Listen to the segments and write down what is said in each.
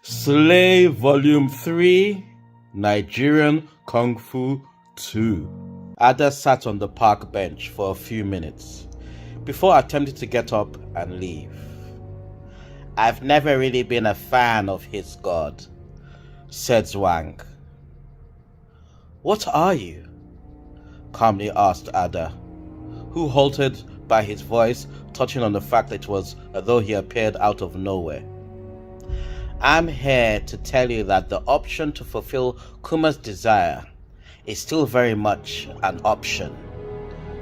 Slay Volume 3, Nigerian Kung Fu 2. Ada sat on the park bench for a few minutes before attempting to get up and leave. "I've never really been a fan of his god," said Zwang. "What are you?" calmly asked Ada, who halted by his voice, touching on the fact that it was as though he appeared out of nowhere. "I'm here to tell you that the option to fulfill Kuma's desire is still very much an option,"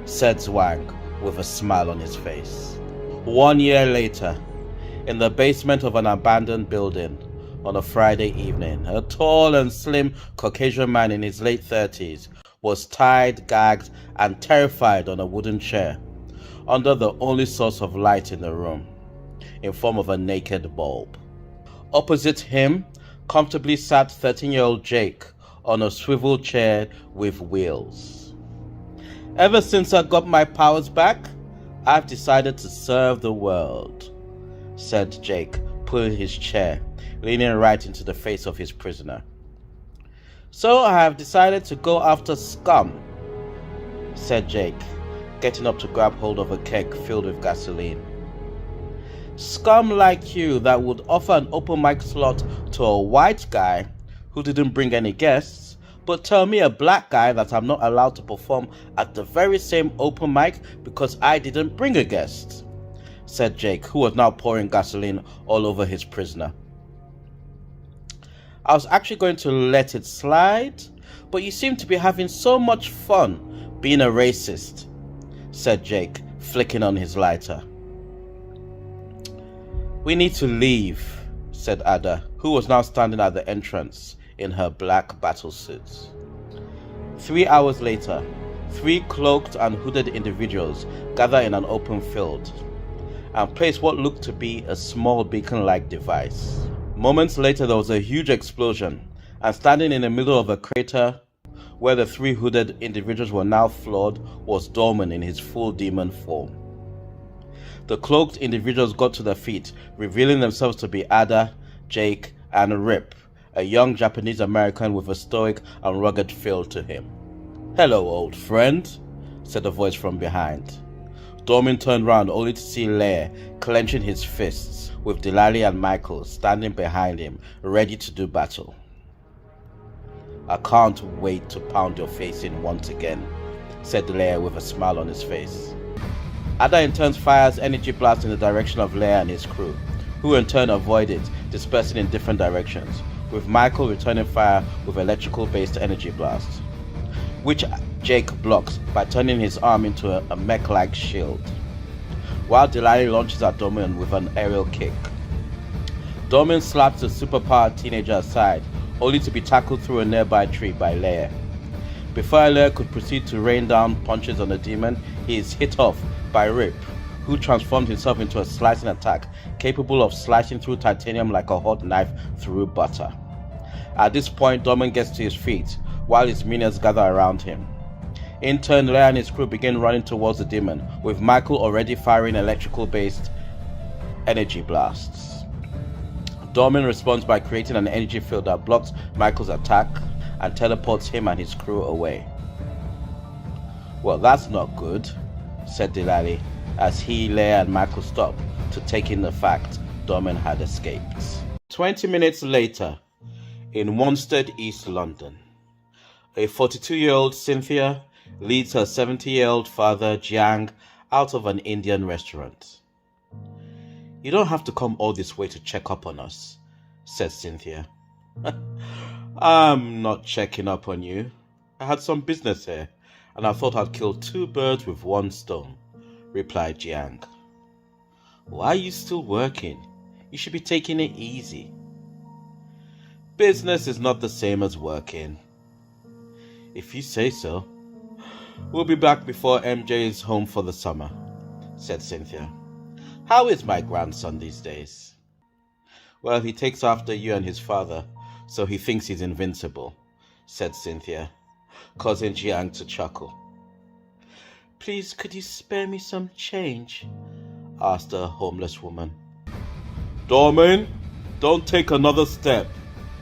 said Zwang with a smile on his face. 1 year later, in the basement of an abandoned building on a Friday evening, a tall and slim Caucasian man in his late 30s was tied, gagged, and terrified on a wooden chair under the only source of light in the room, in form of a naked bulb. Opposite him comfortably sat 13-year-old Jake on a swivel chair with wheels. "Ever since I got my powers back, I've decided to serve the world," said Jake, pulling his chair, leaning right into the face of his prisoner. "So I have decided to go after scum," said Jake, getting up to grab hold of a keg filled with gasoline. "Scum like you that would offer an open mic slot to a white guy who didn't bring any guests, but tell me a black guy that I'm not allowed to perform at the very same open mic because I didn't bring a guest," said Jake, who was now pouring gasoline all over his prisoner. "I was actually going to let it slide, but you seem to be having so much fun being a racist," said Jake, flicking on his lighter. "We need to leave," said Ada, who was now standing at the entrance in her black battlesuit. 3 hours later, 3 cloaked and hooded individuals gathered in an open field and placed what looked to be a small beacon-like device. Moments later, there was a huge explosion, and standing in the middle of a crater where the 3 hooded individuals were now floored was Dorman in his full demon form. The cloaked individuals got to their feet, revealing themselves to be Ada, Jake, and Rip, a young Japanese American with a stoic and rugged feel to him. "Hello, old friend," said a voice from behind. Dorman turned round only to see Leia clenching his fists, with Delali and Michael standing behind him, ready to do battle. "I can't wait to pound your face in once again," said Leia with a smile on his face. Ada in turn fires energy blasts in the direction of Leia and his crew, who in turn avoid it, dispersing in different directions, with Michael returning fire with electrical-based energy blasts, which Jake blocks by turning his arm into a mech-like shield, while Delali launches at Dorman with an aerial kick. Dorman slaps the superpowered teenager aside, only to be tackled through a nearby tree by Leia. Before Leia could proceed to rain down punches on the demon, he is hit off by Rip, who transformed himself into a slicing attack capable of slicing through titanium like a hot knife through butter. At this point, Dorman gets to his feet while his minions gather around him. In turn, Leia and his crew begin running towards the demon, with Michael already firing electrical-based energy blasts. Dorman responds by creating an energy field that blocks Michael's attack and teleports him and his crew away. "Well, that's not good," said Delali, as he, Leia, and Michael stopped to take in the fact Dorman had escaped. 20 minutes later, in Wanstead, East London, a 42-year-old Cynthia leads her 70-year-old father, Jiang, out of an Indian restaurant. "You don't have to come all this way to check up on us," said Cynthia. "I'm not checking up on you. I had some business here, and I thought I'd kill 2 birds with 1 stone, replied Jiang. "Why are you still working? You should be taking it easy." "Business is not the same as working." "If you say so. We'll be back before MJ is home for the summer," said Cynthia. "How is my grandson these days?" "Well, he takes after you and his father, so he thinks he's invincible," said Cynthia, causing Jiang to chuckle. "Please, could you spare me some change?" asked the homeless woman. Dorman, Don't take another step,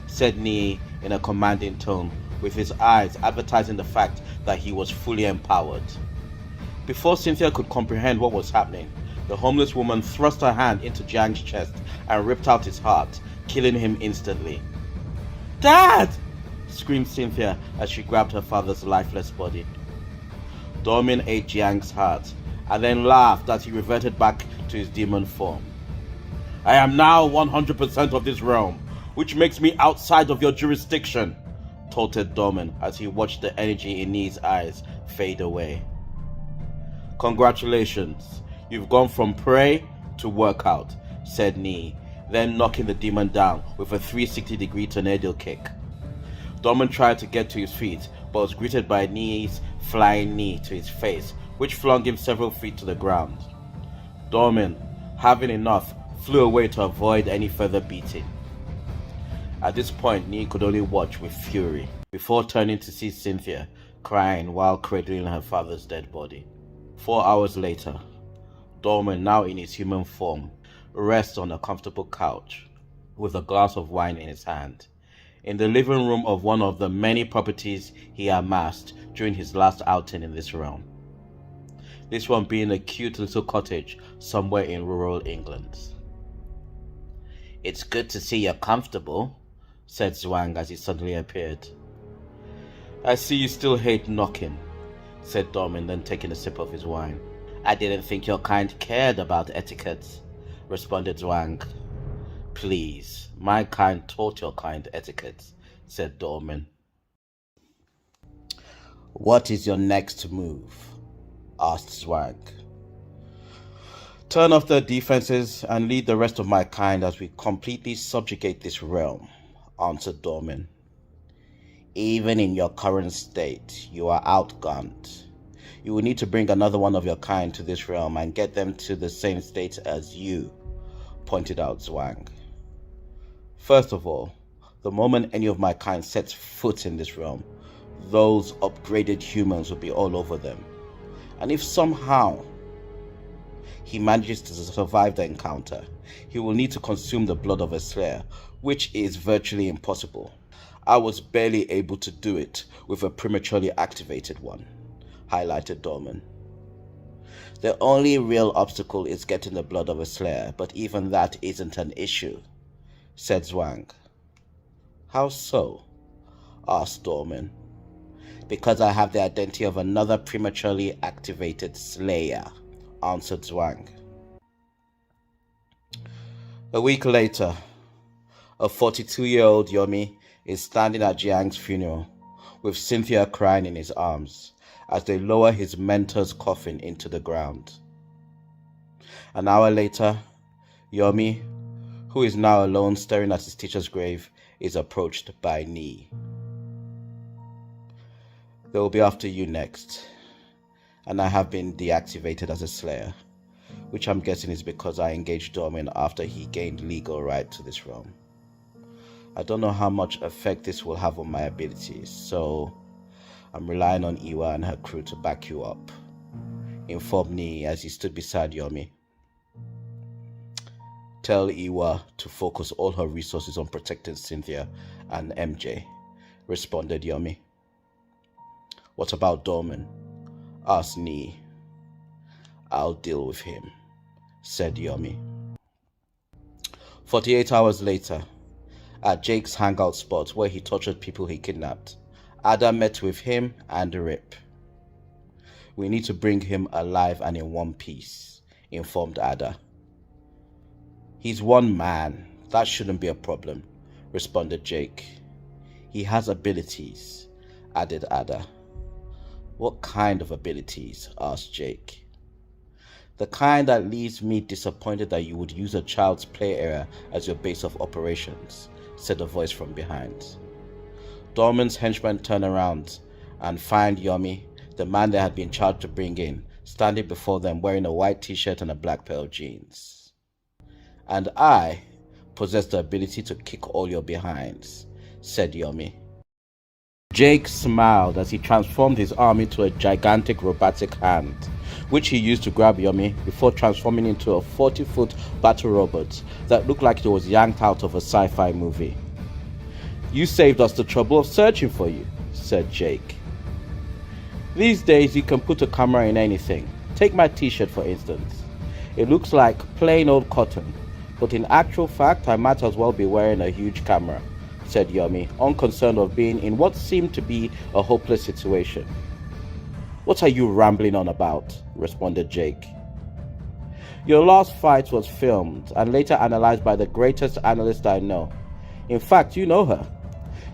said Nii in a commanding tone, with his eyes advertising the fact that he was fully empowered. Before Cynthia could comprehend what was happening, the homeless woman thrust her hand into Jiang's chest and ripped out his heart, killing him instantly. "Dad!" screamed Cynthia as she grabbed her father's lifeless body. Dorman ate Jiang's heart and then laughed as he reverted back to his demon form. "I am now 100% of this realm, which makes me outside of your jurisdiction," taunted Dorman as he watched the energy in Nii's eyes fade away. "Congratulations, you've gone from prey to workout," said Nii, then knocking the demon down with a 360-degree tornado kick. Dorman tried to get to his feet, but was greeted by Nii's flying knee to his face, which flung him several feet to the ground. Dorman, having enough, flew away to avoid any further beating. At this point, Nii could only watch with fury, before turning to see Cynthia crying while cradling her father's dead body. 4 hours later, Dorman, now in his human form, rests on a comfortable couch with a glass of wine in his hand, in the living room of one of the many properties he amassed during his last outing in this realm. This one being a cute little cottage somewhere in rural England. "It's good to see you're comfortable," said Zhuang as he suddenly appeared. "I see you still hate knocking," said Dorman, then taking a sip of his wine. "I didn't think your kind cared about etiquette," responded Zhuang. "Please, my kind taught your kind etiquette," said Dorman. "What is your next move?" asked Zhuang. "Turn off their defenses and lead the rest of my kind as we completely subjugate this realm," answered Dorman. "Even in your current state, you are outgunned. You will need to bring another one of your kind to this realm and get them to the same state as you," pointed out Zhuang. "First of all, the moment any of my kind sets foot in this realm, those upgraded humans will be all over them. And if somehow he manages to survive the encounter, he will need to consume the blood of a slayer, which is virtually impossible. I was barely able to do it with a prematurely activated one," highlighted Dorman. "The only real obstacle is getting the blood of a slayer, but even that isn't an issue," said Zhuang. "How so?" asked Dorman. "Because I have the identity of another prematurely activated slayer," answered Zhuang. A week later, a 42-year-old Yumi is standing at Jiang's funeral, with Cynthia crying in his arms as they lower his mentor's coffin into the ground. An hour later, Yumi, who is now alone staring at his teacher's grave, is approached by Nii. "They will be after you next, and I have been deactivated as a slayer, which I'm guessing is because I engaged Dorman after he gained legal right to this realm. I don't know how much effect this will have on my abilities, so I'm relying on Iwa and her crew to back you up," informed Nii as he stood beside Yumi. "Tell Iwa to focus all her resources on protecting Cynthia and MJ," responded Yumi. "What about Dorman?" asked Nii. "I'll deal with him," said Yumi. 48 hours later, at Jake's hangout spot where he tortured people he kidnapped, Ada met with him and Rip. "We need to bring him alive and in one piece," informed Ada. "He's one man. That shouldn't be a problem," responded Jake. "He has abilities," added Ada. "What kind of abilities?" asked Jake. "The kind that leaves me disappointed that you would use a child's play area as your base of operations," said a voice from behind. Dorman's henchmen turned around and find Yumi, the man they had been charged to bring in, standing before them wearing a white t-shirt and a black pair of jeans. "And I possess the ability to kick all your behinds," said Yumi. Jake smiled as he transformed his arm into a gigantic robotic hand, which he used to grab Yumi before transforming into a 40-foot battle robot that looked like it was yanked out of a sci-fi movie. "You saved us the trouble of searching for you," said Jake. "These days you can put a camera in anything. Take my t-shirt for instance. It looks like plain old cotton, but in actual fact I might as well be wearing a huge camera," said Yumi, unconcerned of being in what seemed to be a hopeless situation. "What are you rambling on about?" responded Jake. "Your last fight was filmed and later analyzed by the greatest analyst I know. In fact, you know her.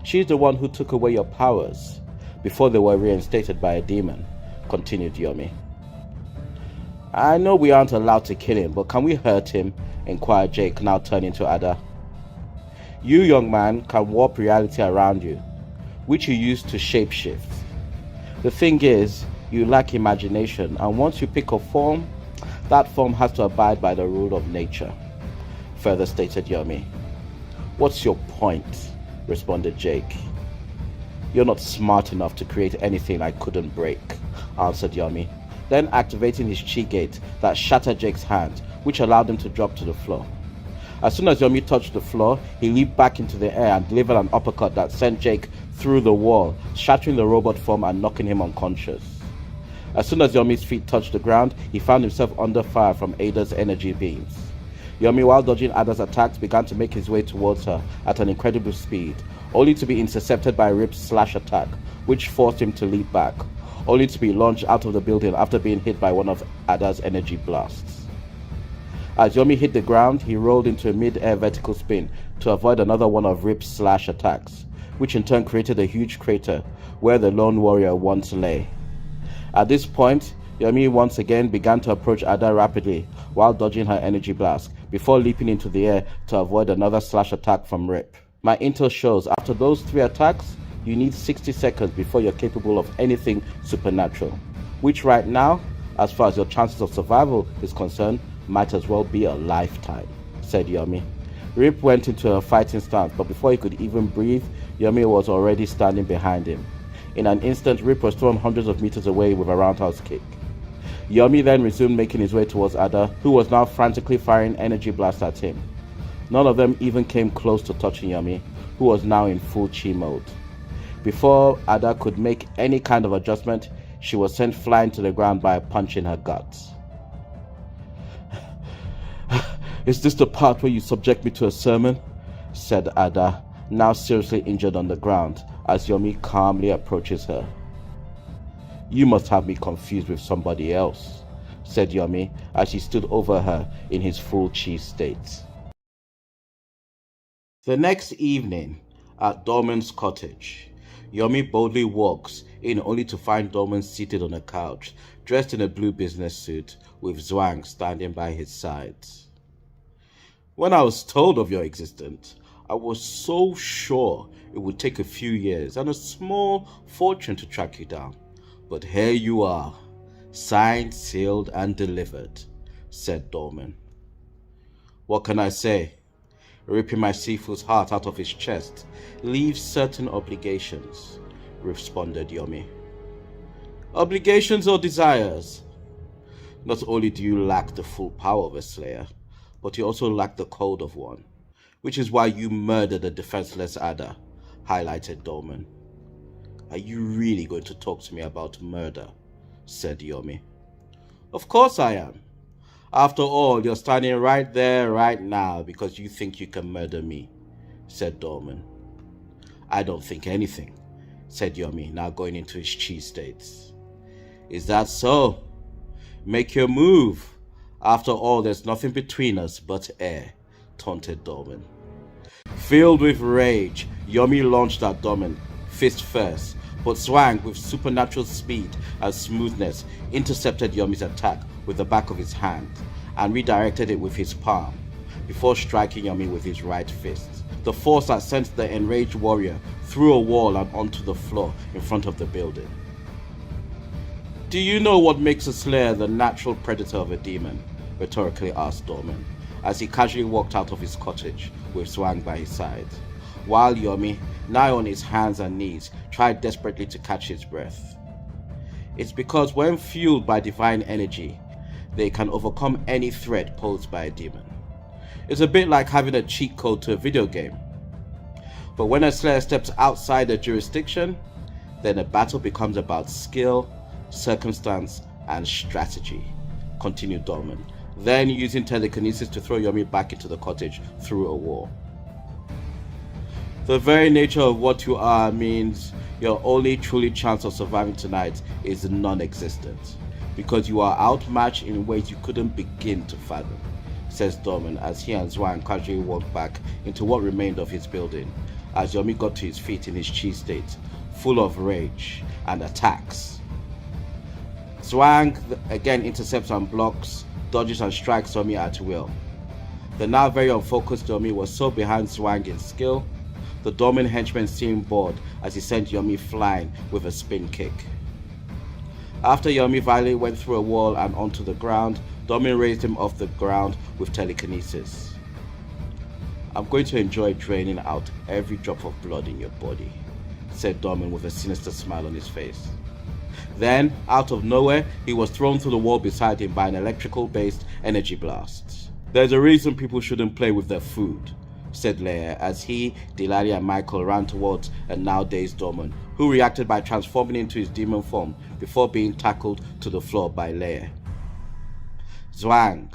She's the one who took away your powers before they were reinstated by a demon," continued Yumi. "I know we aren't allowed to kill him, but can we hurt him?" inquired Jake, now turning to Ada. "You, young man, can warp reality around you, which you use to shapeshift. The thing is, you lack imagination, and once you pick a form, that form has to abide by the rule of nature," further stated Yumi. "What's your point?" responded Jake. "You're not smart enough to create anything I couldn't break," answered Yumi, then activating his chi gate that shattered Jake's hand, which allowed him to drop to the floor. As soon as Yumi touched the floor, he leaped back into the air and delivered an uppercut that sent Jake through the wall, shattering the robot form and knocking him unconscious. As soon as Yumi's feet touched the ground, he found himself under fire from Ada's energy beams. Yumi, while dodging Ada's attacks, began to make his way towards her at an incredible speed, only to be intercepted by Rip's slash attack, which forced him to leap back, only to be launched out of the building after being hit by one of Ada's energy blasts. As Yumi hit the ground, he rolled into a mid-air vertical spin to avoid another one of Rip's slash attacks, which in turn created a huge crater where the lone warrior once lay. At this point, Yumi once again began to approach Ada rapidly while dodging her energy blast, before leaping into the air to avoid another slash attack from Rip. My intel shows after those 3 attacks, you need 60 seconds before you're capable of anything supernatural, which right now, as far as your chances of survival is concerned, might as well be a lifetime, said Yumi. Rip went into a fighting stance, but before he could even breathe, Yumi was already standing behind him. In an instant, Rip was thrown hundreds of meters away with a roundhouse kick. Yumi then resumed making his way towards Ada, who was now frantically firing energy blasts at him. None of them even came close to touching Yumi, who was now in full chi mode. Before Ada could make any kind of adjustment, she was sent flying to the ground by a punch in her guts. "Is this the part where you subject me to a sermon?" said Ada, now seriously injured on the ground, as Yumi calmly approaches her. "You must have me confused with somebody else," said Yumi as he stood over her in his full chi state. The next evening, at Dorman's cottage, Yumi boldly walks in only to find Dorman seated on a couch, dressed in a blue business suit, with Zhuang standing by his side. "When I was told of your existence, I was so sure it would take a few years and a small fortune to track you down. But here you are, signed, sealed, and delivered," said Dorman. "What can I say? Ripping my Sifu's heart out of his chest leaves certain obligations," responded Yumi. "Obligations or desires? Not only do you lack the full power of a slayer, but you also lack the code of one, which is why you murdered a defenseless Ada," highlighted Dorman. "Are you really going to talk to me about murder?" said Yumi. "Of course I am. After all, you're standing right there right now because you think you can murder me," said Dorman. "I don't think anything," said Yumi, now going into his chi states. "Is that so? Make your move. After all, there's nothing between us but air," taunted Dorman. Filled with rage, Yumi launched at Dorman, fist first, but Zhuang, with supernatural speed and smoothness, intercepted Yumi's attack with the back of his hand and redirected it with his palm, before striking Yumi with his right fist, the force that sent the enraged warrior through a wall and onto the floor in front of the building. "Do you know what makes a slayer the natural predator of a demon?" rhetorically asked Dorman, as he casually walked out of his cottage with Zhuang by his side, while Yumi, now on his hands and knees, tried desperately to catch his breath. It's because when fueled by divine energy, they can overcome any threat posed by a demon. It's a bit like having a cheat code to a video game. But when a slayer steps outside the jurisdiction, then the battle becomes about skill, circumstance, and strategy, continued Dorman, then using telekinesis to throw Yumi back into the cottage through a wall. The very nature of what you are means your only truly chance of surviving tonight is non-existent, because you are outmatched in ways you couldn't begin to fathom, says Dorman as he and Zwang casually walked back into what remained of his building as Yumi got to his feet in his cheese state, full of rage and attacks. Zwang again intercepts and blocks, dodges and strikes Yumi at will. The now very unfocused Yumi was so behind Zwang in skill, the Dorman henchman seemed bored as he sent Yumi flying with a spin kick. After Yumi violently went through a wall and onto the ground, Dorman raised him off the ground with telekinesis. I'm going to enjoy draining out every drop of blood in your body, said Dorman with a sinister smile on his face. Then, out of nowhere, he was thrown through the wall beside him by an electrical-based energy blast. There's a reason people shouldn't play with their food, said Leia as he, Delali and Michael ran towards a now dazed Dorman, who reacted by transforming into his demon form before being tackled to the floor by Leia. Zwang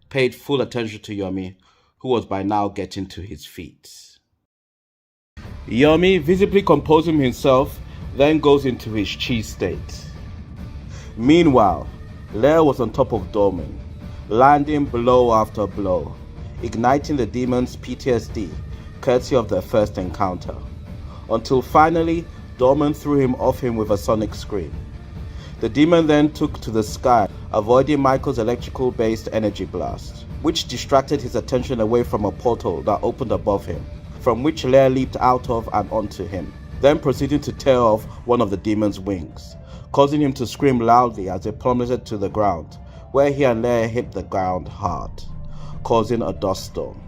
paid full attention to Yumi, who was by now getting to his feet. Yumi, visibly composing himself, then goes into his cheese state. Meanwhile, Leia was on top of Dorman, landing blow after blow, igniting the demon's PTSD, courtesy of their first encounter, until finally Dorman threw him off him with a sonic scream. The demon then took to the sky, avoiding Michael's electrical-based energy blast, which distracted his attention away from a portal that opened above him, from which Leia leaped out of and onto him, then proceeding to tear off one of the demon's wings, causing him to scream loudly as it plummeted to the ground, where he and Leia hit the ground hard, causing a dust storm.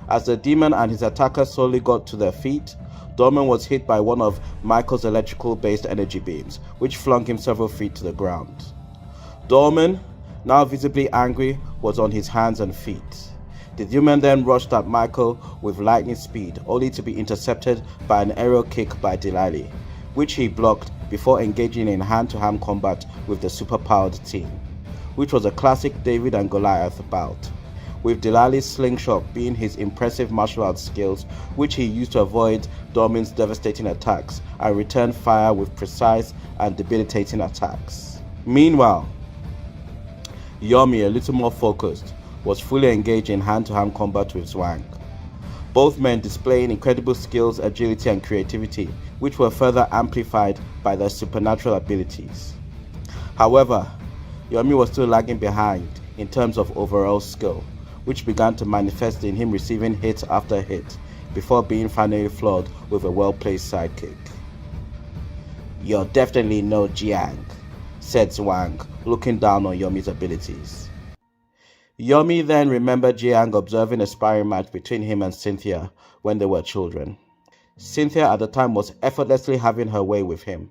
As the demon and his attacker slowly got to their feet, Dorman was hit by one of Michael's electrical-based energy beams, which flung him several feet to the ground. Dorman, now visibly angry, was on his hands and feet. The demon then rushed at Michael with lightning speed, only to be intercepted by an aerial kick by Delali, which he blocked before engaging in hand-to-hand combat with the superpowered team, which was a classic David and Goliath bout, with Delali's slingshot being his impressive martial arts skills, which he used to avoid Dorman's devastating attacks and return fire with precise and debilitating attacks. Meanwhile, Yumi, a little more focused, was fully engaged in hand-to-hand combat with Zwang, both men displaying incredible skills, agility and creativity, which were further amplified by their supernatural abilities. However, Yumi was still lagging behind in terms of overall skill, which began to manifest in him receiving hit after hit before being finally floored with a well-placed sidekick. "You're definitely no Jiang," said Zwang, looking down on Yumi's abilities. Yumi then remembered Jiang observing a sparring match between him and Cynthia when they were children. Cynthia at the time was effortlessly having her way with him.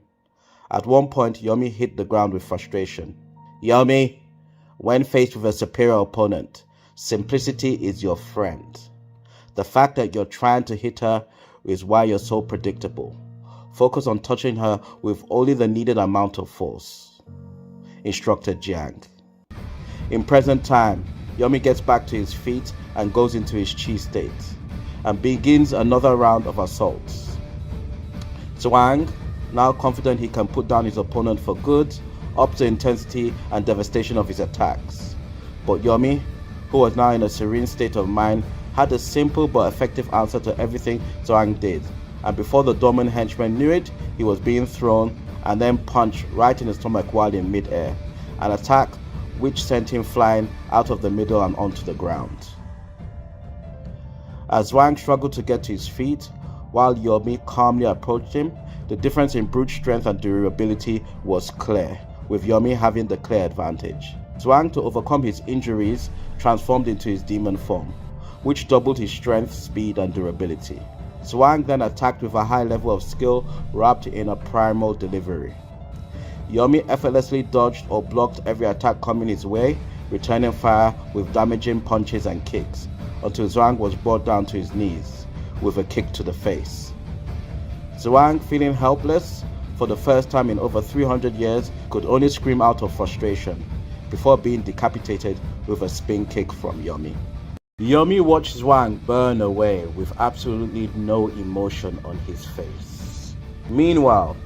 At one point, Yumi hit the ground with frustration. "Yumi, when faced with a superior opponent, simplicity is your friend. The fact that you're trying to hit her is why you're so predictable. Focus on touching her with only the needed amount of force," instructed Jiang. In present time, Yumi gets back to his feet and goes into his chi state, and begins another round of assaults. Zwang, now confident he can put down his opponent for good, ups the intensity and devastation of his attacks. But Yumi, who was now in a serene state of mind, had a simple but effective answer to everything Zwang did, and before the Dorman henchman knew it, he was being thrown and then punched right in the stomach while in mid-air, an attack which sent him flying out of the middle and onto the ground. As Zwang struggled to get to his feet, while Yumi calmly approached him, the difference in brute strength and durability was clear, with Yumi having the clear advantage. Zwang, to overcome his injuries, transformed into his demon form, which doubled his strength, speed, and durability. Zwang then attacked with a high level of skill wrapped in a primal delivery. Yumi effortlessly dodged or blocked every attack coming his way, returning fire with damaging punches and kicks, until Zhuang was brought down to his knees with a kick to the face. Zhuang, feeling helpless for the first time in over 300 years, could only scream out of frustration before being decapitated with a spin kick from Yumi. Yumi watched Zhuang burn away with absolutely no emotion on his face. Meanwhile,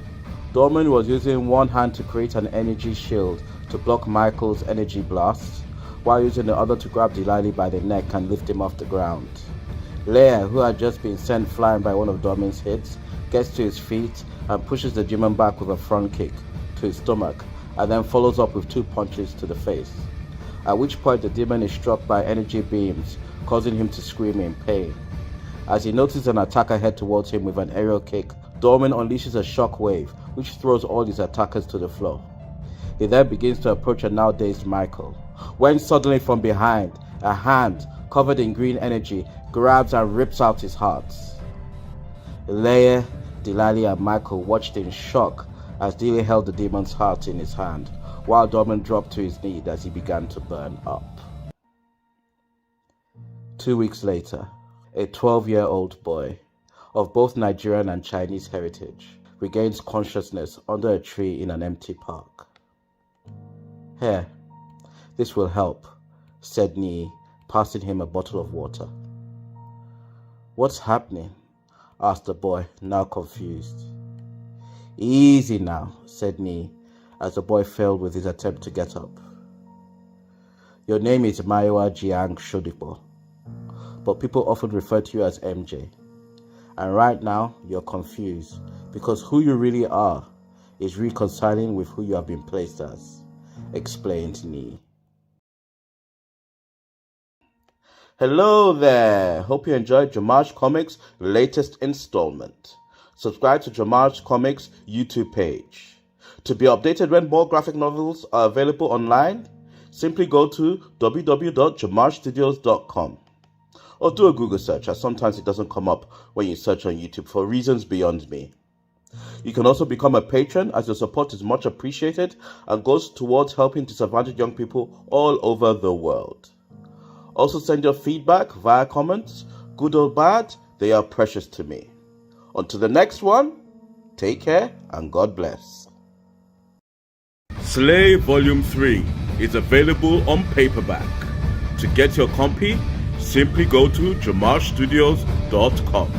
Dorman was using one hand to create an energy shield to block Michael's energy blasts, while using the other to grab Delali by the neck and lift him off the ground. Leia, who had just been sent flying by one of Dorman's hits, gets to his feet and pushes the demon back with a front kick to his stomach, and then follows up with 2 punches to the face, at which point the demon is struck by energy beams, causing him to scream in pain. As he notices an attacker head towards him with an aerial kick, Dorman unleashes a shock wave, which throws all his attackers to the floor. He then begins to approach a now dazed Michael, when suddenly from behind, a hand, covered in green energy, grabs and rips out his heart. Leia, Delali and Michael watched in shock as Delali held the demon's heart in his hand, while Dorman dropped to his knee as he began to burn up. 2 weeks later, a 12-year-old boy of both Nigerian and Chinese heritage regains consciousness under a tree in an empty park. "Here, this will help," said Ni, passing him a bottle of water. "What's happening?" asked the boy, now confused. "Easy now," said Ni, as the boy failed with his attempt to get up. "Your name is Maiwa Jiang Shodipo, but people often refer to you as MJ. And right now, you're confused, because who you really are is reconciling with who you have been placed as," explained Ni. Hello there! Hope you enjoyed JOMAJ Comics' latest installment. Subscribe to JOMAJ Comics' YouTube page. To be updated when more graphic novels are available online, simply go to www.jomajstudios.com. Or do a Google search, as sometimes it doesn't come up when you search on YouTube for reasons beyond me. You can also become a patron, as your support is much appreciated and goes towards helping disadvantaged young people all over the world. Also send your feedback via comments, good or bad, they are precious to me. Until the next one, take care and God bless. Slay Volume 3 is available on paperback. To get your copy, simply go to jomajstudios.com.